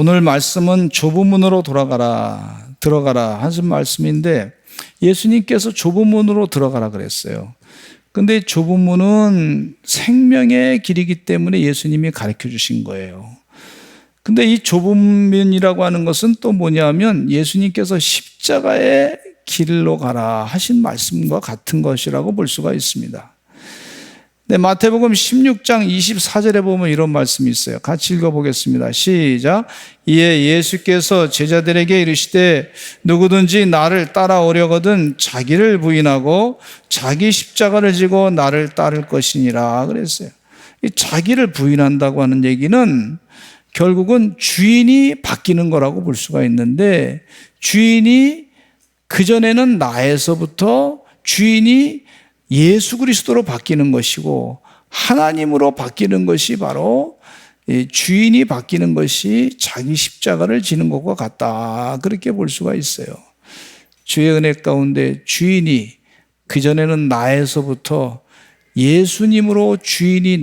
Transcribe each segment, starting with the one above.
오늘 말씀은 좁은 문으로 들어가라 하신 말씀인데 예수님께서 좁은 문으로 들어가라 그랬어요. 근데 좁은 문은 생명의 길이기 때문에 예수님이 가르쳐 주신 거예요. 근데 이 좁은 문이라고 하는 것은 또 뭐냐면 예수님께서 십자가의 길로 가라 하신 말씀과 같은 것이라고 볼 수가 있습니다. 네, 마태복음 16장 24절에 보면 이런 말씀이 있어요. 같이 읽어보겠습니다. 시작. 이에 예수께서 제자들에게 이르시되 누구든지 나를 따라오려거든 자기를 부인하고 자기 십자가를 지고 나를 따를 것이니라 그랬어요. 이 자기를 부인한다고 하는 얘기는 결국은 주인이 바뀌는 거라고 볼 수가 있는데, 주인이 그전에는 나에서부터 주인이 예수 그리스도로 바뀌는 것이고 하나님으로 바뀌는 것이 바로 주인이 바뀌는 것이 자기 십자가를 지는 것과 같다, 그렇게 볼 수가 있어요. 주의 은혜 가운데 주인이 그전에는 나에서부터 예수님으로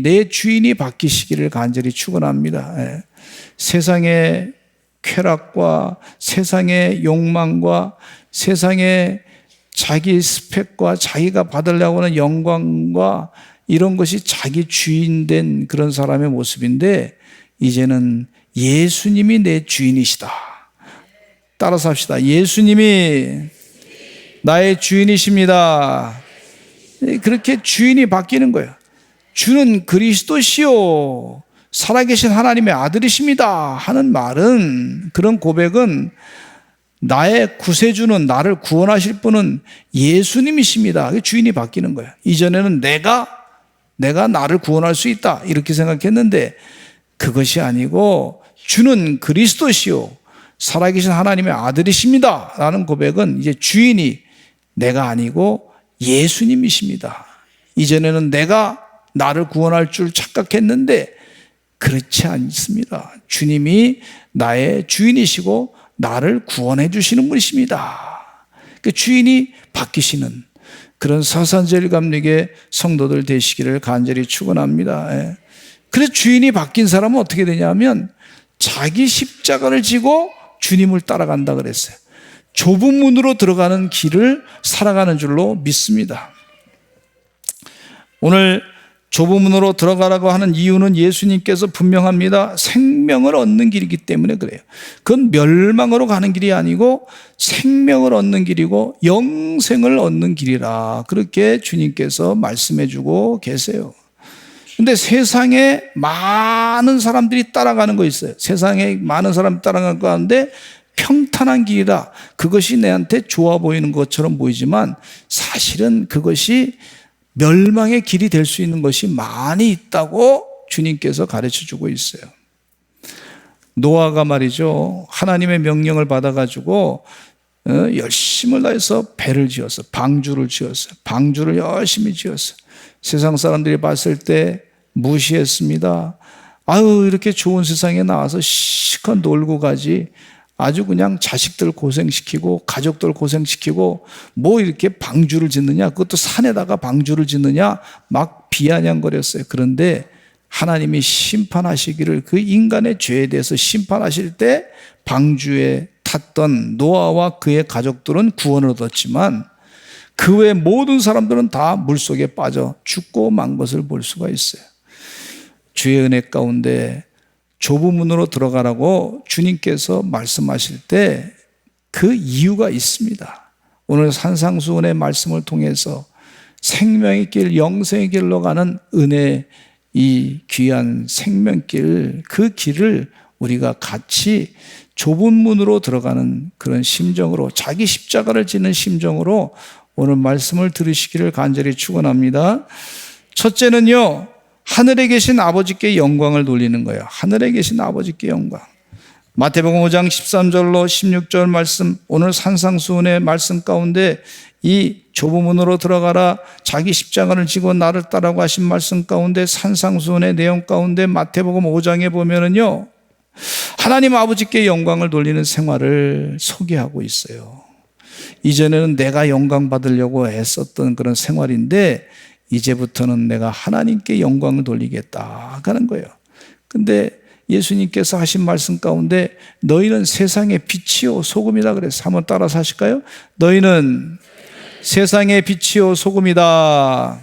내 주인이 바뀌시기를 간절히 축원합니다. 세상의 쾌락과 세상의 욕망과 세상의 자기 스펙과 자기가 받으려고 하는 영광과 이런 것이 자기 주인된 그런 사람의 모습인데, 이제는 예수님이 내 주인이시다. 따라서 합시다. 예수님이 나의 주인이십니다. 그렇게 주인이 바뀌는 거예요. 주는 그리스도시요 살아계신 하나님의 아들이십니다 하는 말은, 그런 고백은 나의 구세주는, 나를 구원하실 분은 예수님이십니다. 주인이 바뀌는 거예요. 이전에는 내가 나를 구원할 수 있다 이렇게 생각했는데 그것이 아니고 주는 그리스도시요 살아계신 하나님의 아들이십니다 라는 고백은 이제 주인이 내가 아니고 예수님이십니다. 이전에는 내가 나를 구원할 줄 착각했는데 그렇지 않습니다. 주님이 나의 주인이시고 나를 구원해 주시는 분이십니다. 그 주인이 바뀌시는 그런 서산제일감리교 성도들 되시기를 간절히 축원합니다. 그래서 주인이 바뀐 사람은 어떻게 되냐면 자기 십자가를 지고 주님을 따라간다 그랬어요. 좁은 문으로 들어가는 길을 살아가는 줄로 믿습니다. 오늘 좁은 문으로 들어가라고 하는 이유는 예수님께서 분명합니다. 생명을 얻는 길이기 때문에 그래요. 그건 멸망으로 가는 길이 아니고 생명을 얻는 길이고 영생을 얻는 길이라, 그렇게 주님께서 말씀해 주고 계세요. 근데 세상에 많은 사람들이 따라가는 거 있어요. 세상에 많은 사람이 따라가는 거 하는데 평탄한 길이라 그것이 내한테 좋아 보이는 것처럼 보이지만 사실은 그것이 멸망의 길이 될 수 있는 것이 많이 있다고 주님께서 가르쳐 주고 있어요. 노아가 말이죠, 하나님의 명령을 받아가지고 열심을 다해서 배를 지었어. 방주를 지었어요. 방주를 열심히 지었어요. 세상 사람들이 봤을 때 무시했습니다. 아유, 이렇게 좋은 세상에 나와서 실컷 놀고 가지, 아주 그냥 자식들 고생시키고 가족들 고생시키고 뭐 이렇게 방주를 짓느냐, 그것도 산에다가 방주를 짓느냐 막 비아냥거렸어요. 그런데 하나님이 심판하시기를, 그 인간의 죄에 대해서 심판하실 때 방주에 탔던 노아와 그의 가족들은 구원을 얻었지만 그 외 모든 사람들은 다 물속에 빠져 죽고 만 것을 볼 수가 있어요. 주의 은혜 가운데 좁은 문으로 들어가라고 주님께서 말씀하실 때 그 이유가 있습니다. 오늘 산상수훈의 말씀을 통해서 생명의 길, 영생의 길로 가는 은혜, 이 귀한 생명길, 그 길을 우리가 같이 좁은 문으로 들어가는 그런 심정으로, 자기 십자가를 지는 심정으로 오늘 말씀을 들으시기를 간절히 축원합니다. 첫째는요, 하늘에 계신 아버지께 영광을 돌리는 거예요. 하늘에 계신 아버지께 영광. 마태복음 5장 13절로 16절 말씀, 오늘 산상수훈의 말씀 가운데 이 좁은 문으로 들어가라, 자기 십자가를 지고 나를 따라고 하신 말씀 가운데, 산상수훈의 내용 가운데 마태복음 5장에 보면은요, 하나님 아버지께 영광을 돌리는 생활을 소개하고 있어요. 이전에는 내가 영광 받으려고 애썼던 그런 생활인데 이제부터는 내가 하나님께 영광을 돌리겠다 하는 거예요. 근데 예수님께서 하신 말씀 가운데 너희는 세상의 빛이요 소금이다 그래서 한번 따라서 하실까요? 너희는 세상의 빛이요 소금이다.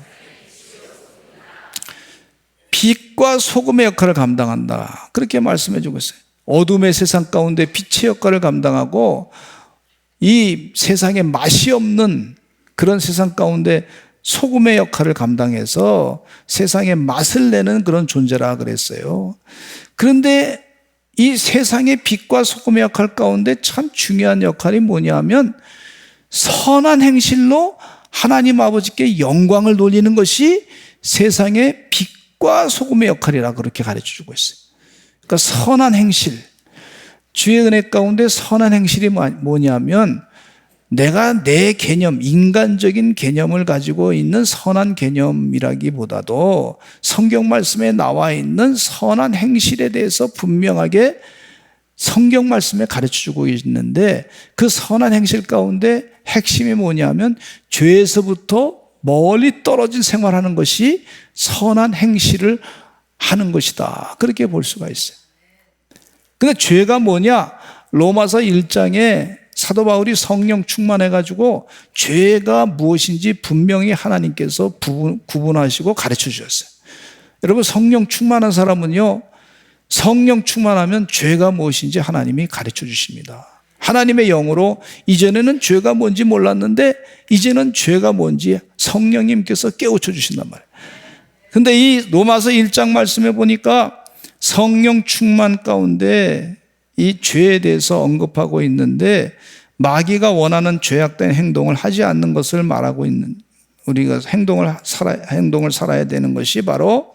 빛과 소금의 역할을 감당한다. 그렇게 말씀해 주고 있어요. 어둠의 세상 가운데 빛의 역할을 감당하고 이 세상에 맛이 없는 그런 세상 가운데 소금의 역할을 감당해서 세상에 맛을 내는 그런 존재라 그랬어요. 그런데 이 세상의 빛과 소금의 역할 가운데 참 중요한 역할이 뭐냐면 선한 행실로 하나님 아버지께 영광을 돌리는 것이 세상의 빛과 소금의 역할이라 그렇게 가르쳐주고 있어요. 그러니까 선한 행실, 주의 은혜 가운데 선한 행실이 뭐냐면 내가 내 개념, 인간적인 개념을 가지고 있는 선한 개념이라기보다도 성경 말씀에 나와 있는 선한 행실에 대해서 분명하게 성경 말씀에 가르쳐주고 있는데 그 선한 행실 가운데 핵심이 뭐냐면 죄에서부터 멀리 떨어진 생활하는 것이 선한 행실을 하는 것이다. 그렇게 볼 수가 있어요. 근데 죄가 뭐냐? 로마서 1장에 사도 바울이 성령 충만해가지고 죄가 무엇인지 분명히 하나님께서 구분하시고 가르쳐 주셨어요. 여러분 성령 충만한 사람은요, 성령 충만하면 죄가 무엇인지 하나님이 가르쳐 주십니다. 하나님의 영으로 이전에는 죄가 뭔지 몰랐는데 이제는 죄가 뭔지 성령님께서 깨우쳐 주신단 말이에요. 근데 이 로마서 1장 말씀에 보니까 성령 충만 가운데 이 죄에 대해서 언급하고 있는데 마귀가 원하는 죄악된 행동을 하지 않는 것을 말하고 있는, 우리가 행동을 살아야 되는 것이 바로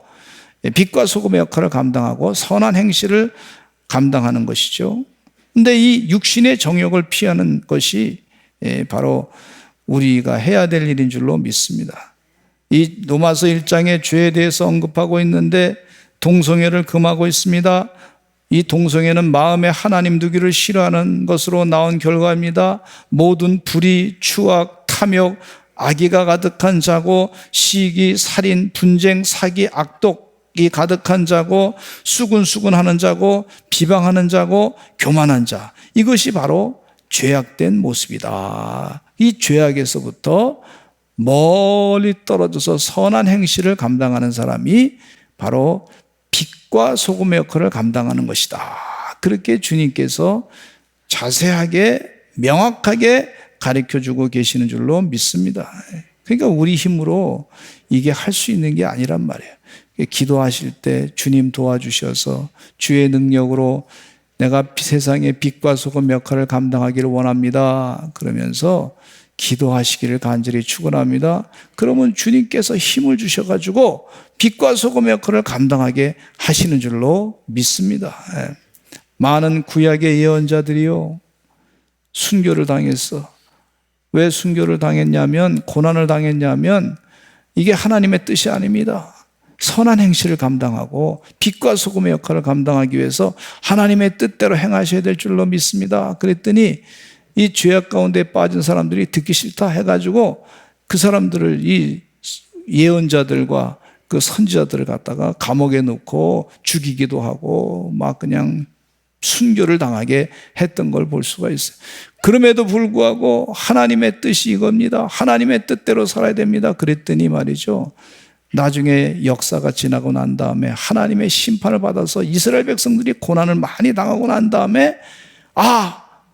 빛과 소금의 역할을 감당하고 선한 행실을 감당하는 것이죠. 그런데 이 육신의 정욕을 피하는 것이 바로 우리가 해야 될 일인 줄로 믿습니다. 이 로마서 1장의 죄에 대해서 언급하고 있는데 동성애를 금하고 있습니다. 이 동성애는 마음에 하나님 두기를 싫어하는 것으로 나온 결과입니다. 모든 불의, 추악, 탐욕, 악의가 가득한 자고 시기, 살인, 분쟁, 사기, 악독이 가득한 자고 수군수군하는 자고 비방하는 자고 교만한 자, 이것이 바로 죄악된 모습이다. 이 죄악에서부터 멀리 떨어져서 선한 행실을 감당하는 사람이 바로 빛과 소금의 역할을 감당하는 것이다. 그렇게 주님께서 자세하게 명확하게 가르쳐주고 계시는 줄로 믿습니다. 그러니까 우리 힘으로 이게 할 수 있는 게 아니란 말이에요. 기도하실 때 주님 도와주셔서 주의 능력으로 내가 세상의 빛과 소금 역할을 감당하기를 원합니다. 그러면서 기도하시기를 간절히 축원합니다. 그러면 주님께서 힘을 주셔가지고 빛과 소금의 역할을 감당하게 하시는 줄로 믿습니다. 많은 구약의 예언자들이요 순교를 당했어. 왜 순교를 당했냐면, 고난을 당했냐면 이게 하나님의 뜻이 아닙니다. 선한 행실을 감당하고 빛과 소금의 역할을 감당하기 위해서 하나님의 뜻대로 행하셔야 될 줄로 믿습니다. 그랬더니 이 죄악 가운데 빠진 사람들이 듣기 싫다 해가지고 그 사람들을, 이 예언자들과 그 선지자들을 갖다가 감옥에 넣고 죽이기도 하고 막 그냥 순교를 당하게 했던 걸 볼 수가 있어요. 그럼에도 불구하고 하나님의 뜻이 이겁니다. 하나님의 뜻대로 살아야 됩니다. 그랬더니 말이죠, 나중에 역사가 지나고 난 다음에 하나님의 심판을 받아서 이스라엘 백성들이 고난을 많이 당하고 난 다음에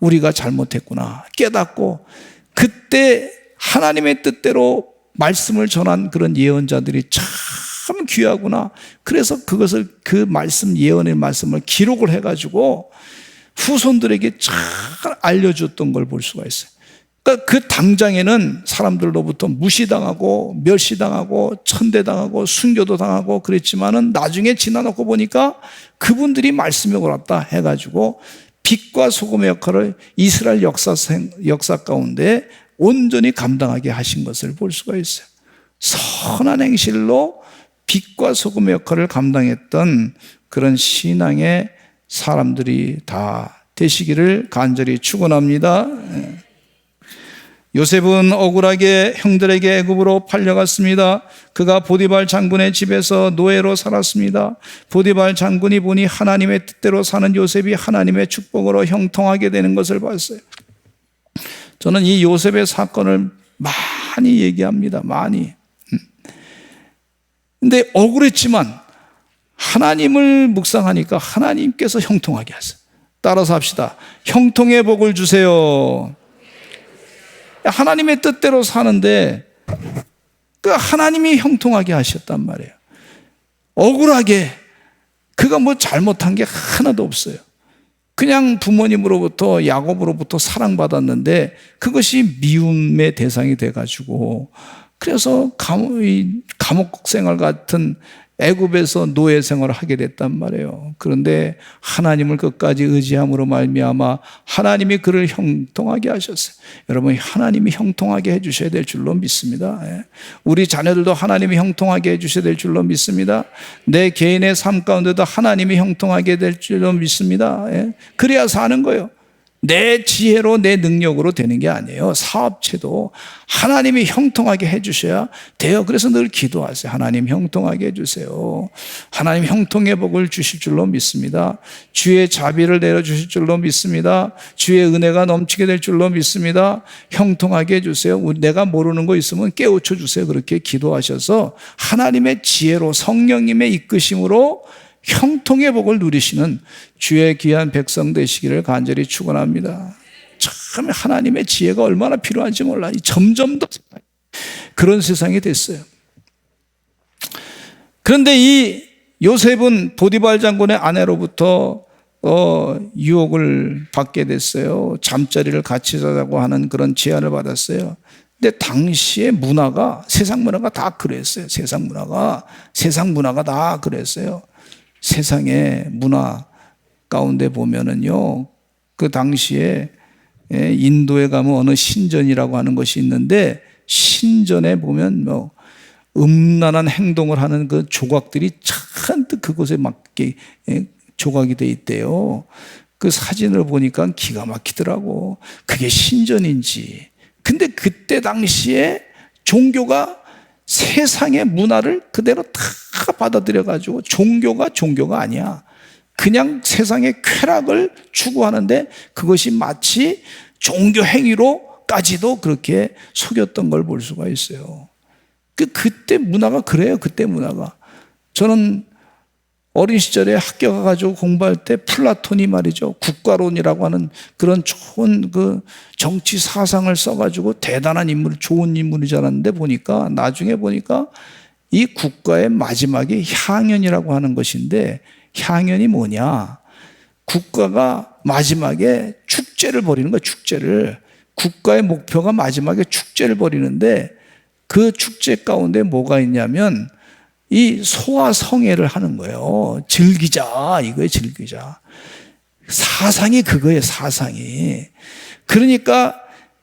우리가 잘못했구나 깨닫고, 그때 하나님의 뜻대로 말씀을 전한 그런 예언자들이 참 귀하구나. 그래서 그것을, 그 말씀, 예언의 말씀을 기록을 해가지고 후손들에게 잘 알려줬던 걸 볼 수가 있어요. 그러니까 그 당장에는 사람들로부터 무시당하고 멸시당하고 천대당하고 순교도 당하고 그랬지만은 나중에 지나놓고 보니까 그분들이 말씀이 옳았다 해가지고 빛과 소금의 역할을 이스라엘 역사 가운데 온전히 감당하게 하신 것을 볼 수가 있어요. 선한 행실로 빛과 소금의 역할을 감당했던 그런 신앙의 사람들이 다 되시기를 간절히 축원합니다. 요셉은 억울하게 형들에게 애굽으로 팔려갔습니다. 그가 보디발 장군의 집에서 노예로 살았습니다. 보디발 장군이 보니 하나님의 뜻대로 사는 요셉이 하나님의 축복으로 형통하게 되는 것을 봤어요. 저는 이 요셉의 사건을 많이 얘기합니다. 많이. 근데 억울했지만 하나님을 묵상하니까 하나님께서 형통하게 하세요. 따라서 합시다. 형통의 복을 주세요. 하나님의 뜻대로 사는데 그 하나님이 형통하게 하셨단 말이에요. 억울하게 그가 뭐 잘못한 게 하나도 없어요. 그냥 부모님으로부터 야곱으로부터 사랑받았는데 그것이 미움의 대상이 돼가지고 그래서 감옥 생활 같은 애굽에서 노예 생활을 하게 됐단 말이에요. 그런데 하나님을 끝까지 의지함으로 말미암아 하나님이 그를 형통하게 하셨어요. 여러분, 하나님이 형통하게 해주셔야 될 줄로 믿습니다. 우리 자녀들도 하나님이 형통하게 해주셔야 될 줄로 믿습니다. 내 개인의 삶 가운데도 하나님이 형통하게 될 줄로 믿습니다. 그래야 사는 거예요. 내 지혜로 내 능력으로 되는 게 아니에요. 사업체도 하나님이 형통하게 해주셔야 돼요. 그래서 늘 기도하세요. 하나님 형통하게 해주세요. 하나님 형통의 복을 주실 줄로 믿습니다. 주의 자비를 내려주실 줄로 믿습니다. 주의 은혜가 넘치게 될 줄로 믿습니다. 형통하게 해주세요. 내가 모르는 거 있으면 깨우쳐 주세요. 그렇게 기도하셔서 하나님의 지혜로 성령님의 이끄심으로 형통의 복을 누리시는 주의 귀한 백성 되시기를 간절히 축원합니다. 참 하나님의 지혜가 얼마나 필요한지 몰라. 점점 더 그런 세상이 됐어요. 그런데 이 요셉은 보디발 장군의 아내로부터 유혹을 받게 됐어요. 잠자리를 같이 자자고 하는 그런 제안을 받았어요. 근데 당시의 문화가 세상 문화가 다 그랬어요. 세상 문화가 다 그랬어요. 세상의 문화 가운데 보면은요, 그 당시에 인도에 가면 어느 신전이라고 하는 것이 있는데 신전에 보면 뭐 음란한 행동을 하는 그 조각들이 잔뜩 그곳에 맞게 조각이 돼 있대요. 그 사진을 보니까 기가 막히더라고. 그게 신전인지. 근데 그때 당시에 종교가 세상의 문화를 그대로 다 받아들여가지고 종교가 아니야. 그냥 세상의 쾌락을 추구하는데 그것이 마치 종교 행위로까지도 그렇게 속였던 걸 볼 수가 있어요. 그때 문화가 그래요. 그때 문화가. 저는 어린 시절에 학교 가가지고 공부할 때 플라톤이 말이죠. 국가론이라고 하는 그런 좋은 그 정치 사상을 써가지고 대단한 인물, 좋은 인물인 줄 알았는데 나중에 보니까 이 국가의 마지막이 향연이라고 하는 것인데 향연이 뭐냐? 국가가 마지막에 축제를 벌이는 거야, 축제를. 국가의 목표가 마지막에 축제를 벌이는데 그 축제 가운데 뭐가 있냐면 이 소화성애를 하는 거예요. 즐기자, 이거에 즐기자. 사상이 그거예요, 사상이. 그러니까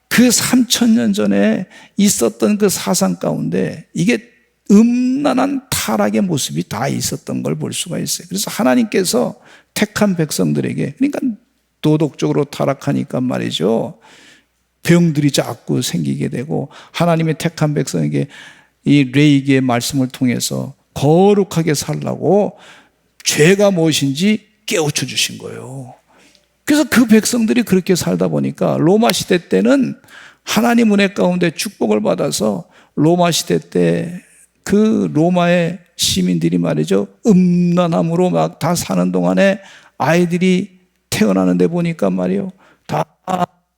그 3000년 전에 있었던 그 사상 가운데 이게 음란한 타락의 모습이 다 있었던 걸 볼 수가 있어요. 그래서 하나님께서 택한 백성들에게, 그러니까 도덕적으로 타락하니까 말이죠, 병들이 자꾸 생기게 되고 하나님의 택한 백성에게 이 레이기의 말씀을 통해서 거룩하게 살라고 죄가 무엇인지 깨우쳐 주신 거예요. 그래서 그 백성들이 그렇게 살다 보니까 로마 시대 때는 하나님 은혜 가운데 축복을 받아서 로마 시대 때 그 로마의 시민들이 말이죠, 음란함으로 막 다 사는 동안에 아이들이 태어나는데 보니까 말이요, 다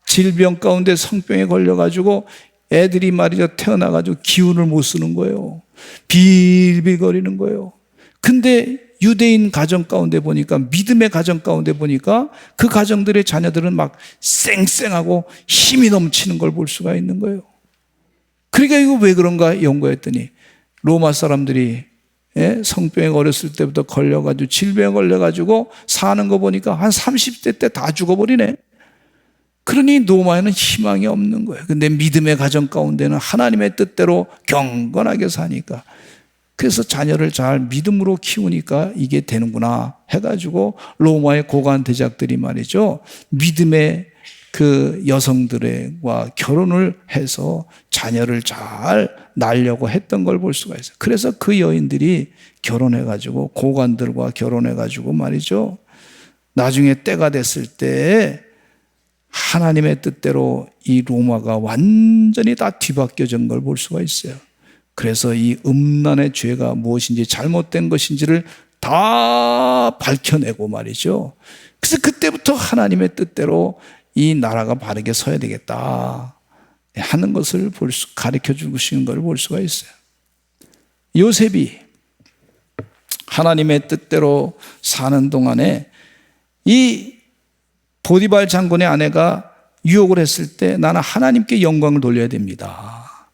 질병 가운데 성병에 걸려가지고 애들이 말이죠, 태어나가지고 기운을 못 쓰는 거예요. 빌빌거리는 거예요. 근데 유대인 가정 가운데 보니까, 믿음의 가정 가운데 보니까 그 가정들의 자녀들은 막 쌩쌩하고 힘이 넘치는 걸 볼 수가 있는 거예요. 그러니까 이거 왜 그런가 연구했더니 로마 사람들이 성병에 어렸을 때부터 걸려가지고 질병에 걸려가지고 사는 거 보니까 한 30대 때 다 죽어버리네. 그러니 로마에는 희망이 없는 거예요. 근데 믿음의 가정 가운데는 하나님의 뜻대로 경건하게 사니까, 그래서 자녀를 잘 믿음으로 키우니까 이게 되는구나 해가지고 로마의 고관 대작들이 말이죠, 믿음의 그 여성들과 결혼을 해서 자녀를 잘 낳으려고 했던 걸 볼 수가 있어요. 그래서 그 여인들이 결혼해가지고 고관들과 결혼해가지고 말이죠. 나중에 때가 됐을 때 하나님의 뜻대로 이 로마가 완전히 다 뒤바뀌어진 걸 볼 수가 있어요. 그래서 이 음란의 죄가 무엇인지 잘못된 것인지를 다 밝혀내고 말이죠. 그래서 그때부터 하나님의 뜻대로 이 나라가 바르게 서야 되겠다 하는 것을 가르쳐 주시는 걸 볼 수가 있어요. 요셉이 하나님의 뜻대로 사는 동안에 이 보디발 장군의 아내가 유혹을 했을 때 나는 하나님께 영광을 돌려야 됩니다.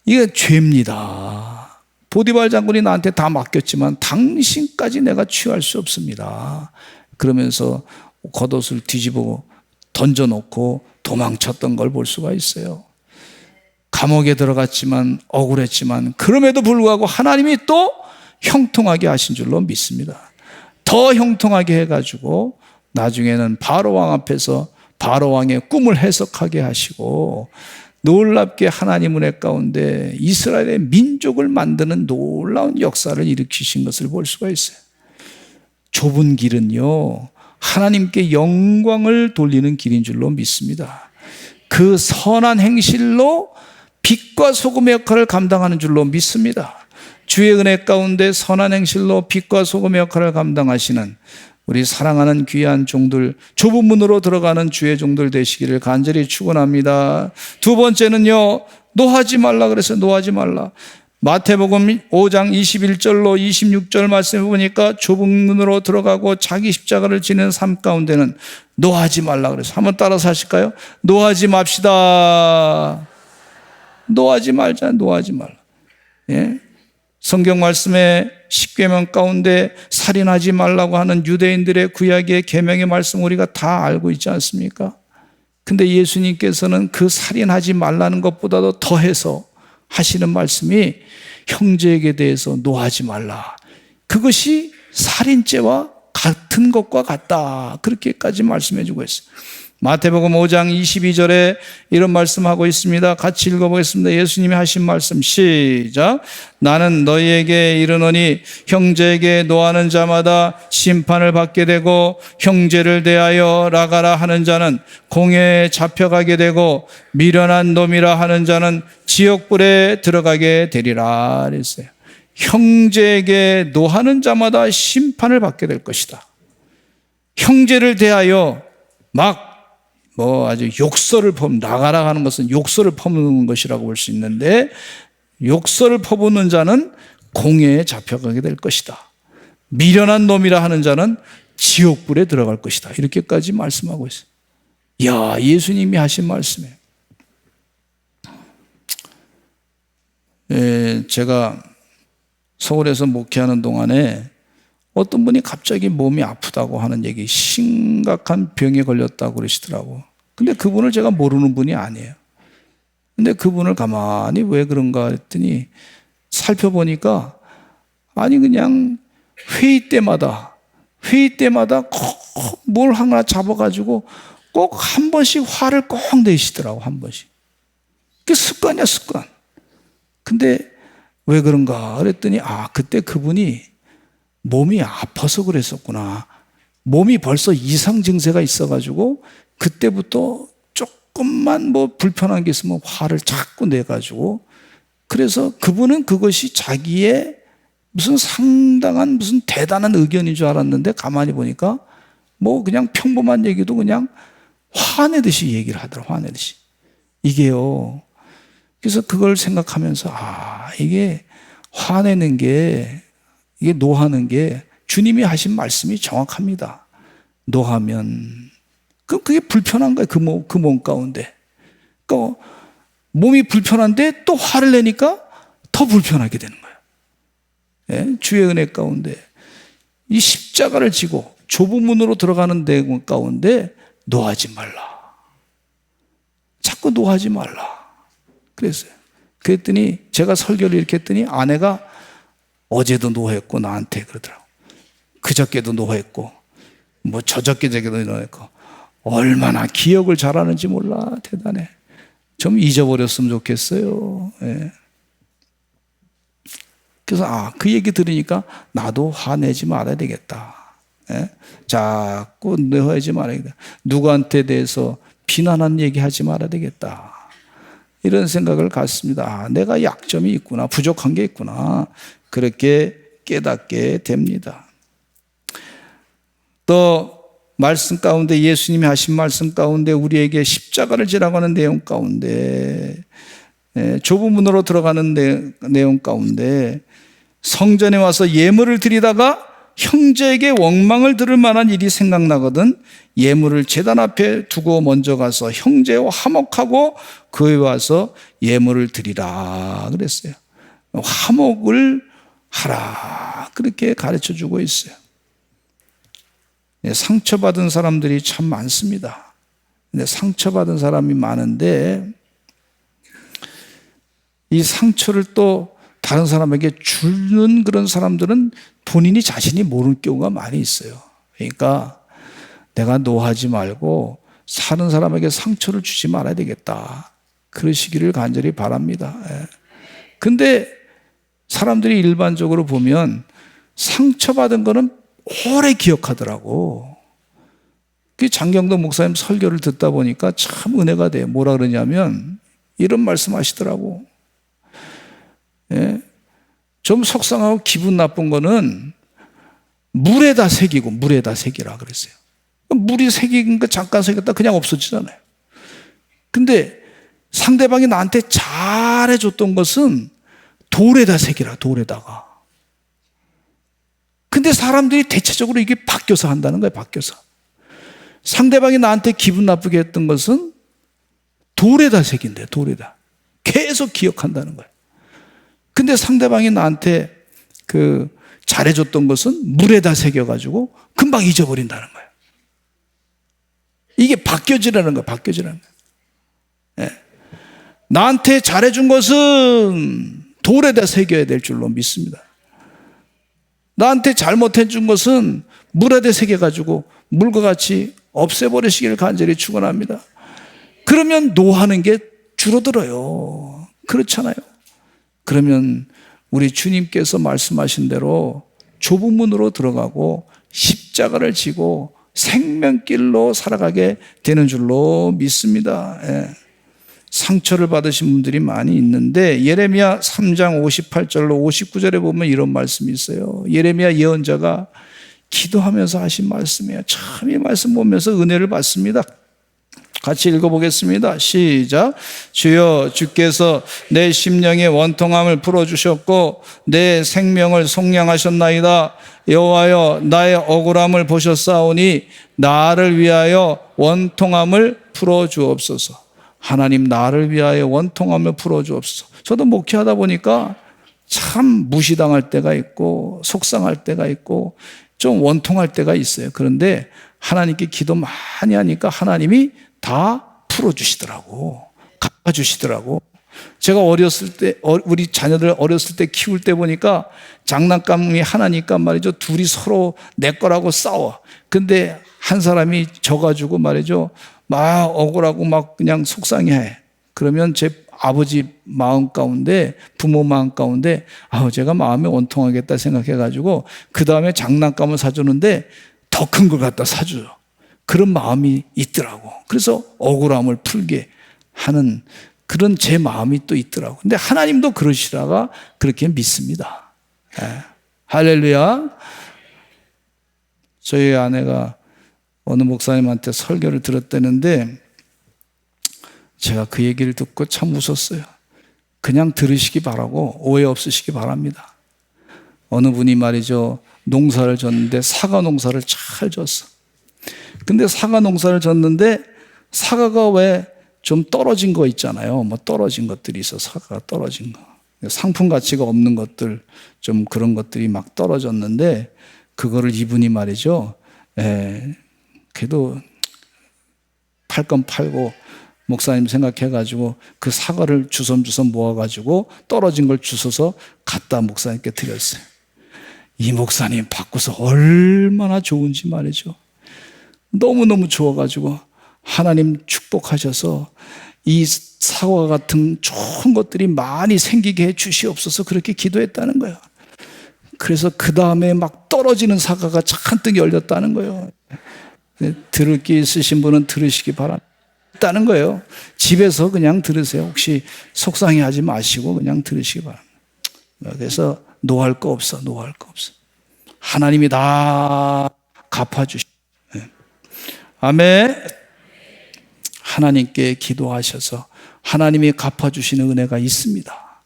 이게 죄입니다. 보디발 장군이 나한테 다 맡겼지만 당신까지 내가 취할 수 없습니다. 그러면서 겉옷을 뒤집어 던져놓고 도망쳤던 걸 볼 수가 있어요. 감옥에 들어갔지만 억울했지만 그럼에도 불구하고 하나님이 또 형통하게 하신 줄로 믿습니다. 더 형통하게 해가지고 나중에는 바로왕 앞에서 바로왕의 꿈을 해석하게 하시고 놀랍게 하나님 은혜 가운데 이스라엘의 민족을 만드는 놀라운 역사를 일으키신 것을 볼 수가 있어요. 좁은 길은요, 하나님께 영광을 돌리는 길인 줄로 믿습니다. 그 선한 행실로 빛과 소금의 역할을 감당하는 줄로 믿습니다. 주의 은혜 가운데 선한 행실로 빛과 소금의 역할을 감당하시는 우리 사랑하는 귀한 종들, 좁은 문으로 들어가는 주의 종들 되시기를 간절히 축원합니다. 두 번째는요, 노하지 말라 그래서 노하지 말라. 마태복음 5장 21절로 26절 말씀해 보니까 좁은 문으로 들어가고 자기 십자가를 지는 삶 가운데는 노하지 말라 그래서 한번 따라서 하실까요? 노하지 맙시다. 노하지 말자, 노하지 말라. 예? 성경 말씀에 십계명 가운데 살인하지 말라고 하는 유대인들의 구약의 계명의 말씀 우리가 다 알고 있지 않습니까? 근데 예수님께서는 그 살인하지 말라는 것보다도 더해서 하시는 말씀이 형제에게 대해서 노하지 말라. 그것이 살인죄와 같은 것과 같다. 그렇게까지 말씀해 주고 있어요. 마태복음 5장 22절에 이런 말씀하고 있습니다. 같이 읽어보겠습니다. 예수님이 하신 말씀 시작. 나는 너희에게 이르노니 형제에게 노하는 자마다 심판을 받게 되고 형제를 대하여 라가라 하는 자는 공회에 잡혀가게 되고 미련한 놈이라 하는 자는 지옥불에 들어가게 되리라 그랬어요. 형제에게 노하는 자마다 심판을 받게 될 것이다. 형제를 대하여 아주 욕설을 나가라 하는 것은 욕설을 퍼붓는 것이라고 볼 수 있는데 욕설을 퍼붓는 자는 공회에 잡혀가게 될 것이다. 미련한 놈이라 하는 자는 지옥불에 들어갈 것이다. 이렇게까지 말씀하고 있어요. 이야, 예수님이 하신 말씀이에요. 제가 서울에서 목회하는 동안에 어떤 분이 갑자기 몸이 아프다고 하는 얘기, 심각한 병에 걸렸다고 그러시더라고. 근데 그분을 제가 모르는 분이 아니에요. 근데 그분을 가만히 왜 그런가 했더니 살펴보니까 아니 그냥 회의 때마다 꼭 뭘 하나 잡아가지고 꼭 한 번씩 화를 꼭 내시더라고. 한 번씩. 그게 습관이야, 습관. 근데 왜 그런가 그랬더니 그때 그분이 몸이 아파서 그랬었구나. 몸이 벌써 이상 증세가 있어가지고 그때부터 조금만 불편한 게 있으면 화를 자꾸 내가지고 그래서 그분은 그것이 자기의 무슨 상당한 무슨 대단한 의견인 줄 알았는데 가만히 보니까 그냥 평범한 얘기도 그냥 화내듯이 얘기를 하더라고요. 화내듯이. 이게요. 그래서 그걸 생각하면서 이게 화내는 게 이게 노하는 게 주님이 하신 말씀이 정확합니다. 노하면 그게 불편한 거예요. 그 몸 가운데. 그러니까 몸이 불편한데 또 화를 내니까 더 불편하게 되는 거예요. 예? 주의 은혜 가운데 이 십자가를 지고 좁은 문으로 들어가는 데 가운데 노하지 말라. 자꾸 노하지 말라. 그랬어요. 그랬더니 제가 설교를 이렇게 했더니 아내가 어제도 노했고 나한테 그러더라고. 그저께도 노했고 저저께도 노했고 얼마나 기억을 잘하는지 몰라. 대단해. 좀 잊어버렸으면 좋겠어요. 예. 그래서 그 얘기 들으니까 나도 화내지 말아야 되겠다. 예? 자꾸 내화하지 말아야겠다. 누구한테 대해서 비난하는 얘기하지 말아야 되겠다. 이런 생각을 갖습니다. 내가 약점이 있구나. 부족한 게 있구나. 그렇게 깨닫게 됩니다. 또 말씀 가운데 예수님이 하신 말씀 가운데 우리에게 십자가를 지라고 하는 내용 가운데 좁은 문으로 들어가는 내용 가운데 성전에 와서 예물을 드리다가 형제에게 원망을 들을 만한 일이 생각나거든 예물을 제단 앞에 두고 먼저 가서 형제와 화목하고 그에 와서 예물을 드리라 그랬어요. 화목을 하라 그렇게 가르쳐주고 있어요. 상처받은 사람들이 참 많습니다. 근데 상처받은 사람이 많은데 이 상처를 또 다른 사람에게 주는 그런 사람들은 본인이 자신이 모르는 경우가 많이 있어요. 그러니까 내가 노하지 말고 사는 사람에게 상처를 주지 말아야 되겠다. 그러시기를 간절히 바랍니다. 근데 사람들이 일반적으로 보면 상처받은 거는 오래 기억하더라고. 그 장경도 목사님 설교를 듣다 보니까 참 은혜가 돼요. 뭐라 그러냐면 이런 말씀 하시더라고. 예? 좀 속상하고 기분 나쁜 거는 물에다 새기고 물에다 새기라 그랬어요. 물이 새긴 거 잠깐 새겼다 그냥 없어지잖아요. 근데 상대방이 나한테 잘해줬던 것은 돌에다 새기라 돌에다가. 근데 사람들이 대체적으로 이게 바뀌어서 한다는 거예요. 바뀌어서. 상대방이 나한테 기분 나쁘게 했던 것은 돌에다 새긴대. 돌에다. 계속 기억한다는 거예요. 근데 상대방이 나한테 잘해줬던 것은 물에다 새겨가지고 금방 잊어버린다는 거예요. 이게 바뀌어지라는 거예요. 바뀌어지라는 거예요. 예. 나한테 잘해준 것은 돌에다 새겨야 될 줄로 믿습니다. 나한테 잘못해준 것은 물에다 새겨가지고 물과 같이 없애버리시기를 간절히 축원합니다. 그러면 노하는 게 줄어들어요. 그렇잖아요. 그러면 우리 주님께서 말씀하신 대로 좁은 문으로 들어가고 십자가를 지고 생명길로 살아가게 되는 줄로 믿습니다. 예. 상처를 받으신 분들이 많이 있는데 예레미야 3장 58절로 59절에 보면 이런 말씀이 있어요. 예레미야 예언자가 기도하면서 하신 말씀이에요. 참 이 말씀 보면서 은혜를 받습니다. 같이 읽어보겠습니다. 시작. 주여 주께서 내 심령의 원통함을 풀어주셨고 내 생명을 속량하셨나이다. 여호와여 나의 억울함을 보셨사오니 나를 위하여 원통함을 풀어주옵소서. 하나님 나를 위하여 원통함을 풀어주옵소서. 저도 목회하다 보니까 참 무시당할 때가 있고 속상할 때가 있고 좀 원통할 때가 있어요. 그런데 하나님께 기도 많이 하니까 하나님이 다 풀어주시더라고. 갚아주시더라고. 제가 어렸을 때 우리 자녀들 어렸을 때 키울 때 보니까 장난감이 하나니까 말이죠. 둘이 서로 내 거라고 싸워. 근데 한 사람이 져가지고 말이죠. 막 억울하고 막 그냥 속상해. 그러면 제 아버지 마음 가운데 부모 마음 가운데 제가 마음이 원통하겠다 생각해가지고 그 다음에 장난감을 사주는데 더 큰 걸 갖다 사줘요. 그런 마음이 있더라고. 그래서 억울함을 풀게 하는 그런 제 마음이 또 있더라고. 근데 하나님도 그러시다가 그렇게 믿습니다. 할렐루야. 저희 아내가 어느 목사님한테 설교를 들었다는데 제가 그 얘기를 듣고 참 웃었어요. 그냥 들으시기 바라고 오해 없으시기 바랍니다. 어느 분이 말이죠. 농사를 졌는데 사과 농사를 잘 졌어. 근데 사과 농사를 졌는데 사과가 왜 좀 떨어진 거 있잖아요. 뭐 떨어진 것들이 있어. 사과가 떨어진 거. 상품 가치가 없는 것들 좀 그런 것들이 막 떨어졌는데 그거를 이분이 말이죠. 그래도 팔 건 팔고 목사님 생각해가지고 그 사과를 주섬주섬 모아가지고 떨어진 걸 주워서 갖다 목사님께 드렸어요. 이 목사님 바꿔서 얼마나 좋은지 말이죠. 너무너무 좋아가지고 하나님 축복하셔서 이 사과 같은 좋은 것들이 많이 생기게 해 주시옵소서 그렇게 기도했다는 거예요. 그래서 그 다음에 막 떨어지는 사과가 잔뜩 열렸다는 거예요. 들을 게 있으신 분은 들으시기 바란다는 거예요. 집에서 그냥 들으세요. 혹시 속상해하지 마시고 그냥 들으시기 바랍니다. 그래서 노할 거 없어. 노할 거 없어. 하나님이 다 갚아주시고. 아멘. 하나님께 기도하셔서 하나님이 갚아주시는 은혜가 있습니다.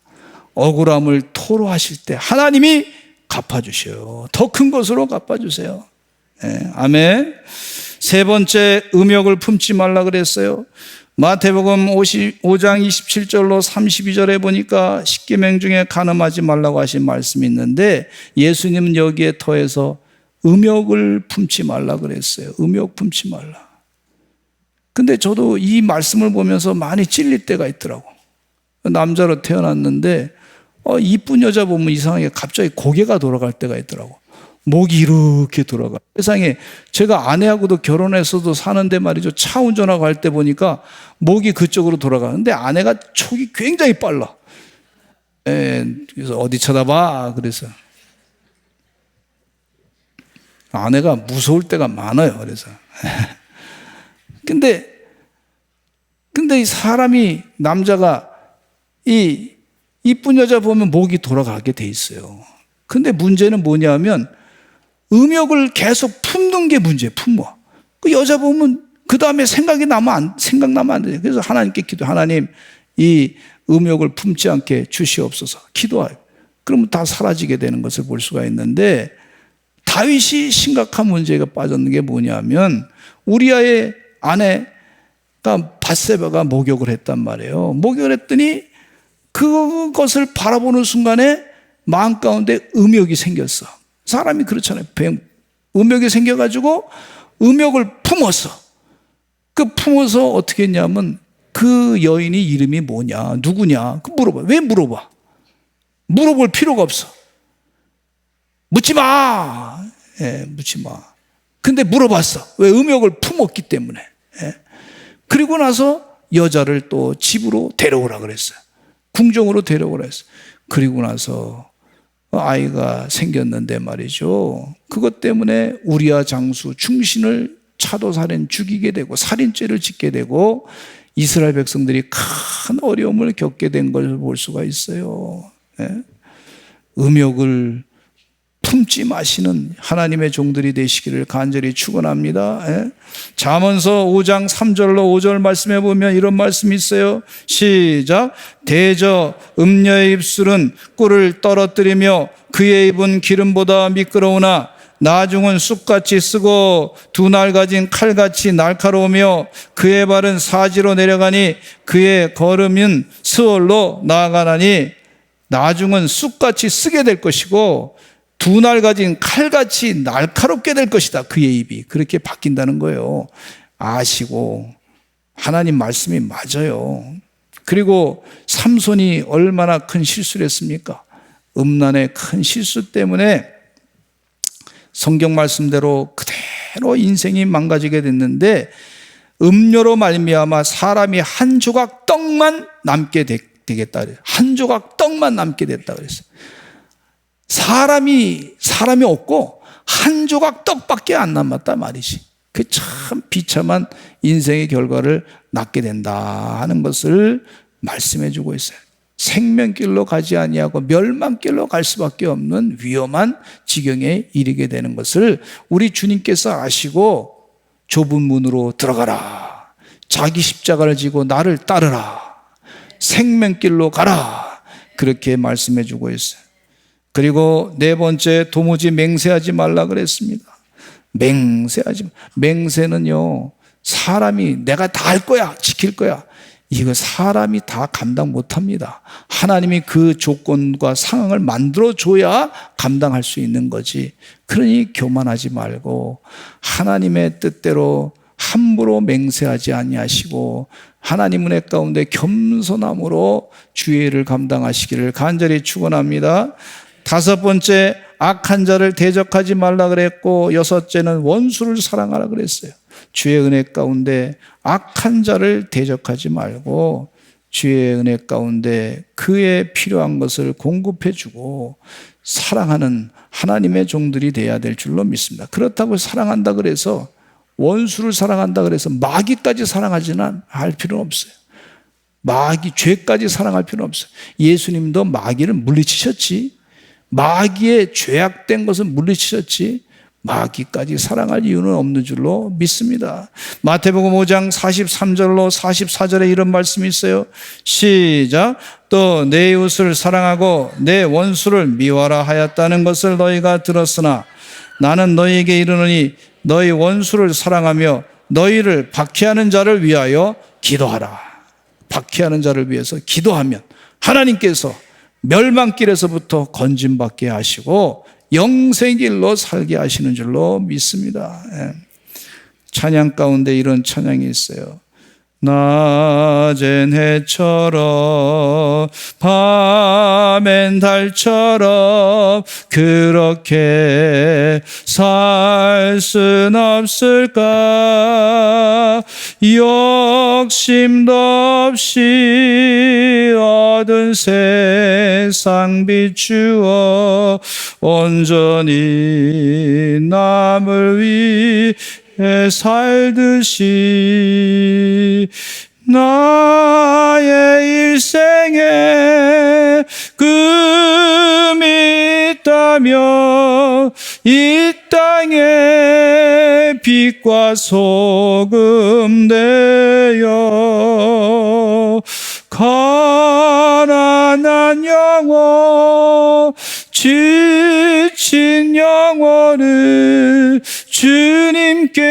억울함을 토로하실 때 하나님이 갚아주셔요. 더 큰 것으로 갚아주세요. 네, 아멘. 세 번째, 음욕을 품지 말라 그랬어요. 마태복음 5장 27절로 32절에 보니까 십계명 중에 간음하지 말라고 하신 말씀이 있는데 예수님은 여기에 더해서 음욕을 품지 말라 그랬어요. 음욕 품지 말라. 근데 저도 이 말씀을 보면서 많이 찔릴 때가 있더라고. 남자로 태어났는데 이쁜 여자 보면 이상하게 갑자기 고개가 돌아갈 때가 있더라고. 목이 이렇게 돌아가. 세상에 제가 아내하고도 결혼해서도 사는데 말이죠. 차 운전하고 할 때 보니까 목이 그쪽으로 돌아가는데 아내가 촉이 굉장히 빨라. 그래서 어디 쳐다봐. 그래서 아내가 무서울 때가 많아요. 그래서 근데 이 사람이 남자가 이 이쁜 여자 보면 목이 돌아가게 돼 있어요. 근데 문제는 뭐냐면 음욕을 계속 품는 게 문제예요. 품어. 그 여자 보면 그 다음에 생각나면 안 돼요. 그래서 하나님께 하나님 이 음욕을 품지 않게 주시옵소서 기도해요. 그러면 다 사라지게 되는 것을 볼 수가 있는데 다윗이 심각한 문제가 빠졌는 게 뭐냐면 우리아의 아내가 밧세바가 목욕을 했단 말이에요. 목욕을 했더니 그것을 바라보는 순간에 마음 가운데 음욕이 생겼어. 사람이 그렇잖아요. 음욕이 생겨가지고 음욕을 품었어. 그 품어서 어떻게 했냐면 그 여인이 이름이 뭐냐, 누구냐 물어봐. 왜 물어봐? 물어볼 필요가 없어. 묻지 마. 묻지 마. 근데 물어봤어. 왜? 음욕을 품었기 때문에. 그리고 나서 여자를 또 집으로 데려오라 그랬어요. 궁정으로 데려오라 했어요. 그리고 나서 아이가 생겼는데 말이죠. 그것 때문에 우리아 장수 충신을 차도살인 죽이게 되고 살인죄를 짓게 되고 이스라엘 백성들이 큰 어려움을 겪게 된 걸 볼 수가 있어요. 음욕을 품지 마시는 하나님의 종들이 되시기를 간절히 축원합니다. 잠언서 5장 3절로 5절 말씀해 보면 이런 말씀이 있어요. 시작. 대저 음녀의 입술은 꿀을 떨어뜨리며 그의 입은 기름보다 미끄러우나 나중은 쑥같이 쓰고 두 날 가진 칼같이 날카로우며 그의 발은 사지로 내려가니 그의 걸음은 스월로 나아가나니 나중은 쑥같이 쓰게 될 것이고 두 날 가진 칼같이 날카롭게 될 것이다. 그의 입이 그렇게 바뀐다는 거예요. 아시고 하나님 말씀이 맞아요. 그리고 삼손이 얼마나 큰 실수를 했습니까? 음란의 큰 실수 때문에 성경 말씀대로 그대로 인생이 망가지게 됐는데 음료로 말미암아 사람이 한 조각 떡만 남게 되겠다. 한 조각 떡만 남게 됐다 그랬어요. 사람이 없고 한 조각 떡밖에 안 남았다 말이지. 그 참 비참한 인생의 결과를 낳게 된다 하는 것을 말씀해 주고 있어요. 생명길로 가지 아니하고 멸망길로 갈 수밖에 없는 위험한 지경에 이르게 되는 것을 우리 주님께서 아시고 좁은 문으로 들어가라. 자기 십자가를 지고 나를 따르라. 생명길로 가라. 그렇게 말씀해 주고 있어요. 그리고 네 번째, 도무지 맹세하지 말라 그랬습니다. 맹세는요, 사람이 내가 다 할 거야, 지킬 거야. 이거 사람이 다 감당 못 합니다. 하나님이 그 조건과 상황을 만들어줘야 감당할 수 있는 거지. 그러니 교만하지 말고 하나님의 뜻대로 함부로 맹세하지 아니하시고 하나님 은혜 가운데 겸손함으로 주의 일을 감당하시기를 간절히 축원합니다. 다섯 번째, 악한 자를 대적하지 말라 그랬고 여섯째는 원수를 사랑하라 그랬어요. 주의 은혜 가운데 악한 자를 대적하지 말고 주의 은혜 가운데 그의 필요한 것을 공급해 주고 사랑하는 하나님의 종들이 돼야 될 줄로 믿습니다. 그렇다고 사랑한다 그래서 원수를 사랑한다 그래서 마귀까지 사랑하지는 할 필요는 없어요. 마귀, 죄까지 사랑할 필요는 없어요. 예수님도 마귀를 물리치셨지. 마귀의 죄악된 것을 물리치셨지. 마귀까지 사랑할 이유는 없는 줄로 믿습니다. 마태복음 5장 43절로 44절에 이런 말씀이 있어요. 시작. 또 내 이웃을 사랑하고 내 원수를 미워하라 하였다는 것을 너희가 들었으나 나는 너희에게 이르노니 너희 원수를 사랑하며 너희를 박해하는 자를 위하여 기도하라. 박해하는 자를 위해서 기도하면 하나님께서 멸망길에서부터 건짐받게 하시고 영생의 길로 살게 하시는 줄로 믿습니다. 찬양 가운데 이런 찬양이 있어요. 낮엔 해처럼 밤엔 달처럼 그렇게 살 순 없을까. 욕심도 없이 얻은 세상 비추어 온전히 남을 위해 살듯이 나의 일생에 금이 있다면 이 땅에 빛과 소금 되어 가난한 영혼 지친 영혼을 주님께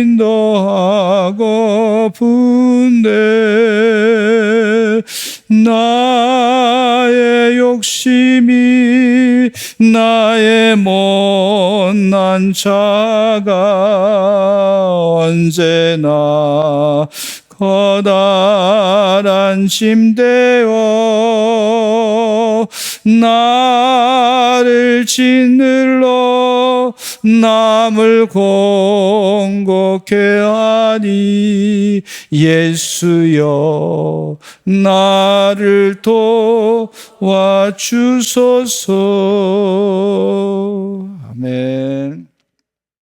인도하고픈데 나의 욕심이 나의 못난 자가 언제나 커다란 짐되어 나를 짓눌러 남을 공곡해 하니 예수여 나를 도와주소서. 아멘.